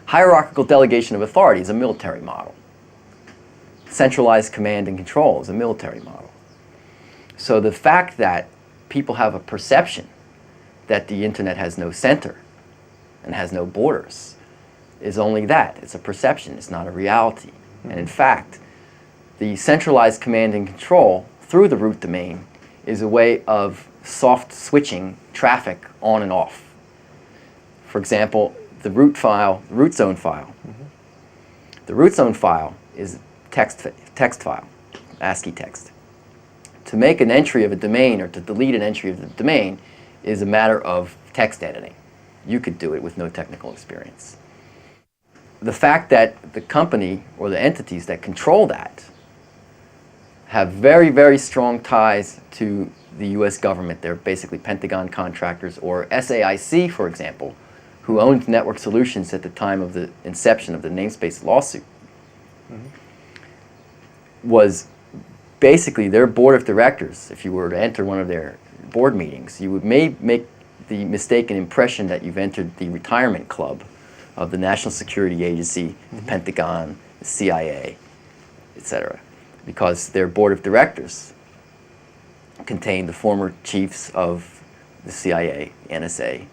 Hierarchical delegation of authority is a military model. Centralized command and control is a military model. So the fact that people have a perception that the internet has no center and has no borders is only that. It's a perception, it's not a reality. And in fact, the centralized command and control through the root domain is a way of soft switching traffic on and off. For example, the root file, the root zone file. The root zone file is a text file, ASCII text. To make an entry of a domain or to delete an entry of the domain is a matter of text editing. You could do it with no technical experience. The fact that the company or the entities that control that have very, very strong ties to the US government. They're basically Pentagon contractors, or SAIC, for example, who owned Network Solutions at the time of the inception of the namespace lawsuit, was basically their board of directors. If you were to enter one of their board meetings, you would make the mistaken impression that you've entered the retirement club of the National Security Agency, the Pentagon, the CIA, etc. Because their board of directors contained the former chiefs of the CIA, the NSA,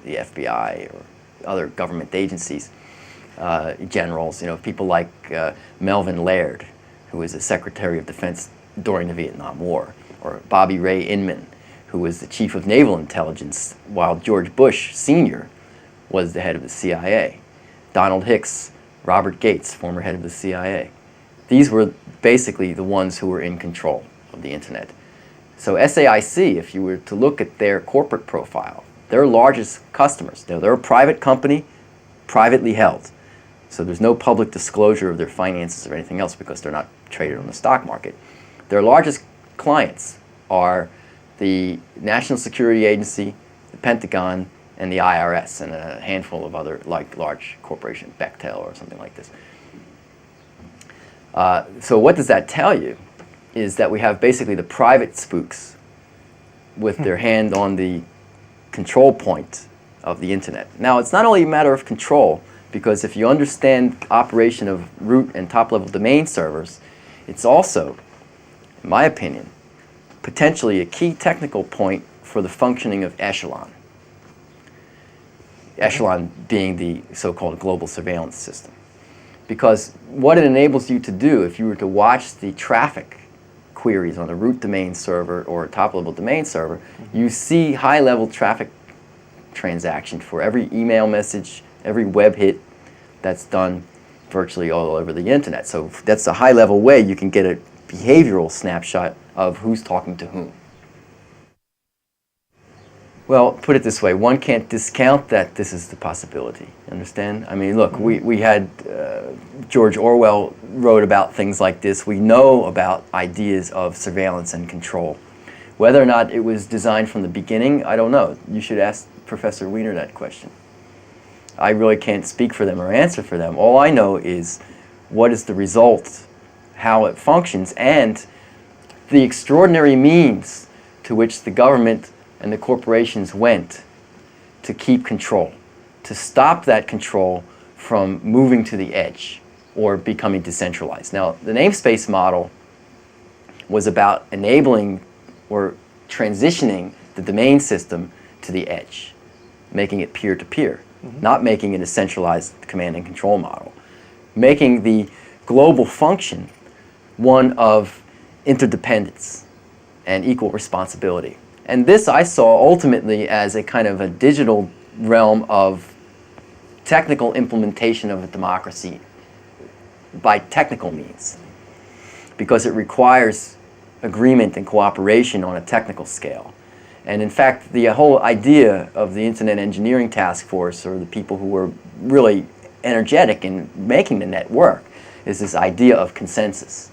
the FBI, or other government agencies, generals, people like Melvin Laird, who was the Secretary of Defense during the Vietnam War, or Bobby Ray Inman, who was the Chief of Naval Intelligence while George Bush Sr. was the head of the CIA. Donald Hicks, Robert Gates, former head of the CIA. These were basically the ones who were in control of the internet. So SAIC, if you were to look at their corporate profile, their largest customers, they're a private company, privately held. So there's no public disclosure of their finances or anything else because they're not traded on the stock market. Their largest clients are the National Security Agency, the Pentagon, and the IRS, and a handful of other large corporations, Bechtel or something like this. So what does that tell you is that we have basically the private spooks with their hand on the control point of the internet. Now, it's not only a matter of control, because if you understand operation of root and top-level domain servers, it's also, in my opinion, potentially a key technical point for the functioning of Echelon. Echelon being the so-called global surveillance system. Because what it enables you to do, if you were to watch the traffic queries on a root domain server or a top-level domain server, you see high-level traffic transaction for every email message, every web hit that's done virtually all over the internet. So that's a high-level way you can get a behavioral snapshot of who's talking to whom. Well, put it this way, one can't discount that this is the possibility, understand? I mean, look, we had George Orwell wrote about things like this. We know about ideas of surveillance and control. Whether or not it was designed from the beginning, I don't know. You should ask Professor Wiener that question. I really can't speak for them or answer for them. All I know is what is the result, how it functions, and the extraordinary means to which the government and the corporations went to keep control, to stop that control from moving to the edge or becoming decentralized. Now, the namespace model was about enabling or transitioning the domain system to the edge, making it peer-to-peer, not making it a centralized command and control model, making the global function one of interdependence and equal responsibility. And this I saw ultimately as a kind of a digital realm of technical implementation of a democracy by technical means, because it requires agreement and cooperation on a technical scale. And in fact, the whole idea of the Internet Engineering Task Force, or the people who were really energetic in making the net work, is this idea of consensus.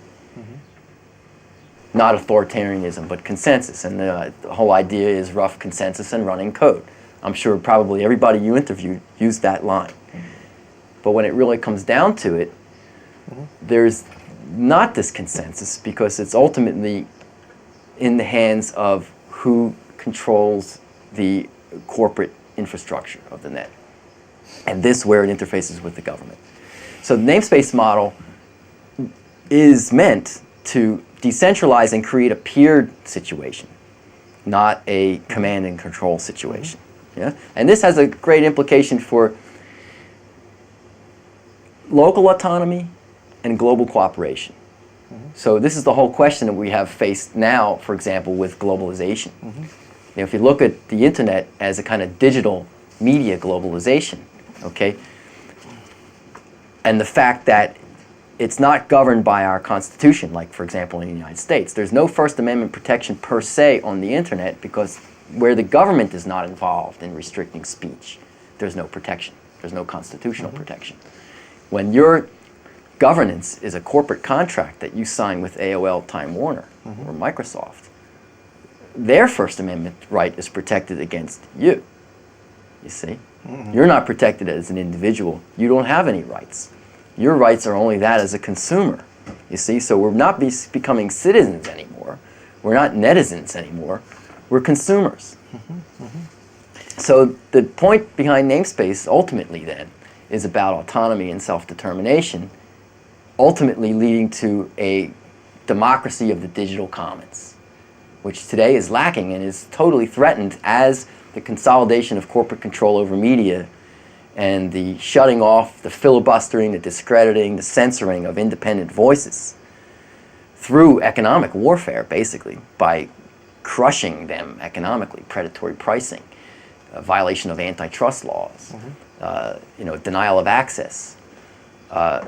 Not authoritarianism, but consensus. And the whole idea is rough consensus and running code. I'm sure probably everybody you interviewed used that line. But when it really comes down to it, there's not this consensus, because it's ultimately in the hands of who controls the corporate infrastructure of the net. and this where it interfaces with the government. So the namespace model is meant to decentralize and create a peered situation, not a command and control situation. Yeah? And this has a great implication for local autonomy and global cooperation. So this is the whole question that we have faced now, for example, with globalization. You know, if you look at the internet as a kind of digital media globalization, okay, and the fact that it's not governed by our Constitution, like, for example, in the United States. There's no First Amendment protection per se on the internet because where the government is not involved in restricting speech, there's no protection. There's no constitutional protection. When your governance is a corporate contract that you sign with AOL, Time Warner, or Microsoft, their First Amendment right is protected against you, you see? You're not protected as an individual. You don't have any rights. Your rights are only that as a consumer, you see? So we're not becoming citizens anymore. We're not netizens anymore. We're consumers. So the point behind namespace ultimately then is about autonomy and self-determination, ultimately leading to a democracy of the digital commons, which today is lacking and is totally threatened as the consolidation of corporate control over media and the shutting off, the filibustering, the discrediting, the censoring of independent voices through economic warfare, basically, by crushing them economically, predatory pricing, violation of antitrust laws, you know, denial of access.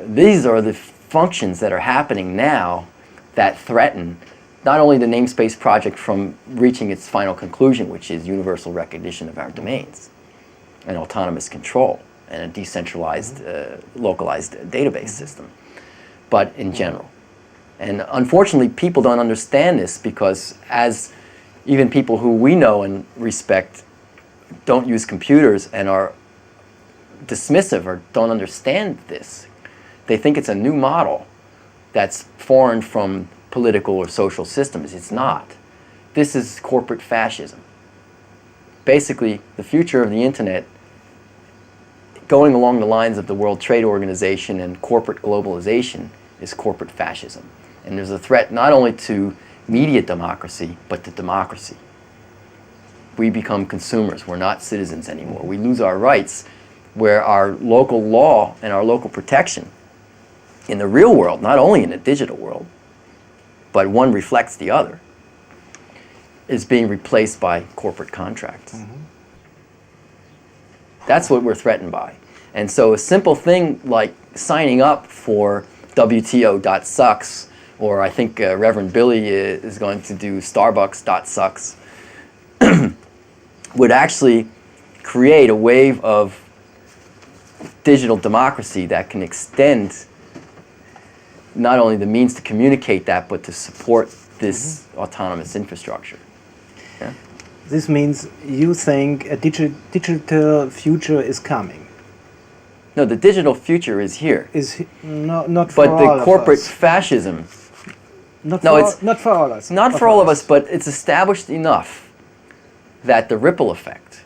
These are the functions that are happening now that threaten not only the namespace project from reaching its final conclusion, which is universal recognition of our domains and autonomous control and a decentralized, localized database system, but in general. And unfortunately, people don't understand this because as even people who we know and respect don't use computers and are dismissive or don't understand this. They think it's a new model that's foreign from political or social systems. It's not. This is corporate fascism. Basically, the future of the internet, going along the lines of the World Trade Organization and corporate globalization, is corporate fascism. And there's a threat not only to media democracy, but to democracy. We become consumers. We're not citizens anymore. We lose our rights where our local law and our local protection in the real world, not only in the digital world, but one reflects the other, is being replaced by corporate contracts. That's what we're threatened by. And so a simple thing like signing up for WTO.sucks, or I think Reverend Billy is going to do Starbucks.sucks, would actually create a wave of digital democracy that can extend not only the means to communicate that, but to support this autonomous infrastructure. Yeah? This means you think a digital future is coming. No, the digital future is here. Not for but all the corporate of us. fascism. Not for all of us. Not for all of us, but it's established enough that the ripple effect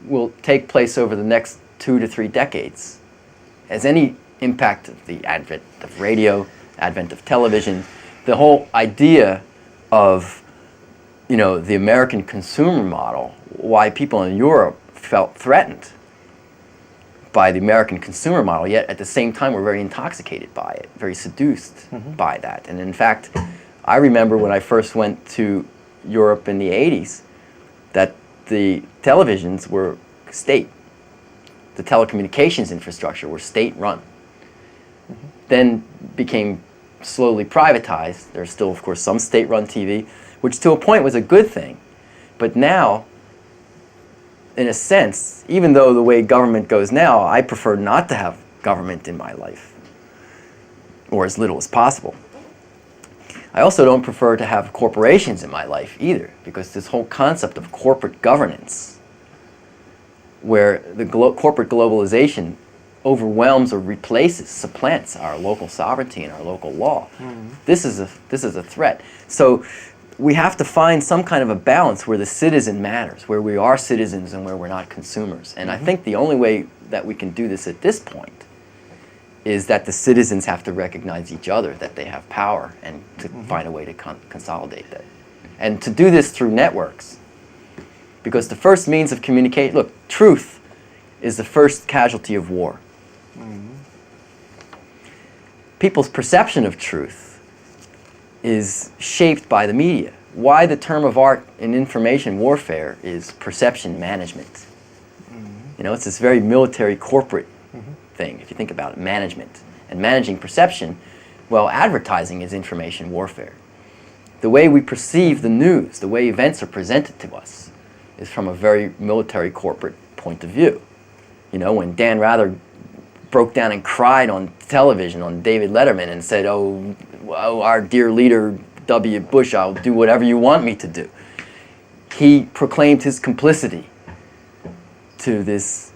will take place over the next 2 to 3 decades. As any impact of the advent of radio, advent of television, the whole idea of, you know, the American consumer model, why people in Europe felt threatened by the American consumer model, yet at the same time were very intoxicated by it, very seduced by that. And in fact, I remember when I first went to Europe in the 80s, that the televisions were state. The telecommunications infrastructure were state-run. Then became slowly privatized. There's still, of course, some state-run TV, which to a point was a good thing. But now, in a sense, even though the way government goes now, I prefer not to have government in my life, or as little as possible. I also don't prefer to have corporations in my life either, because this whole concept of corporate governance, where the corporate globalization overwhelms or replaces, supplants our local sovereignty and our local law. This is a threat. So we have to find some kind of a balance where the citizen matters, where we are citizens and where we're not consumers. And I think the only way that we can do this at this point is that the citizens have to recognize each other, that they have power, and to find a way to consolidate that. And to do this through networks. Because the first means of communication, look, truth is the first casualty of war. People's perception of truth is shaped by the media. Why the term of art in information warfare is perception management. You know, it's this very military corporate thing, if you think about it, management. And managing perception, well, advertising is information warfare. The way we perceive the news, the way events are presented to us, is from a very military corporate point of view. You know, when Dan Rather broke down and cried on television on David Letterman and said, oh, our dear leader, W. Bush, I'll do whatever you want me to do. He proclaimed his complicity to this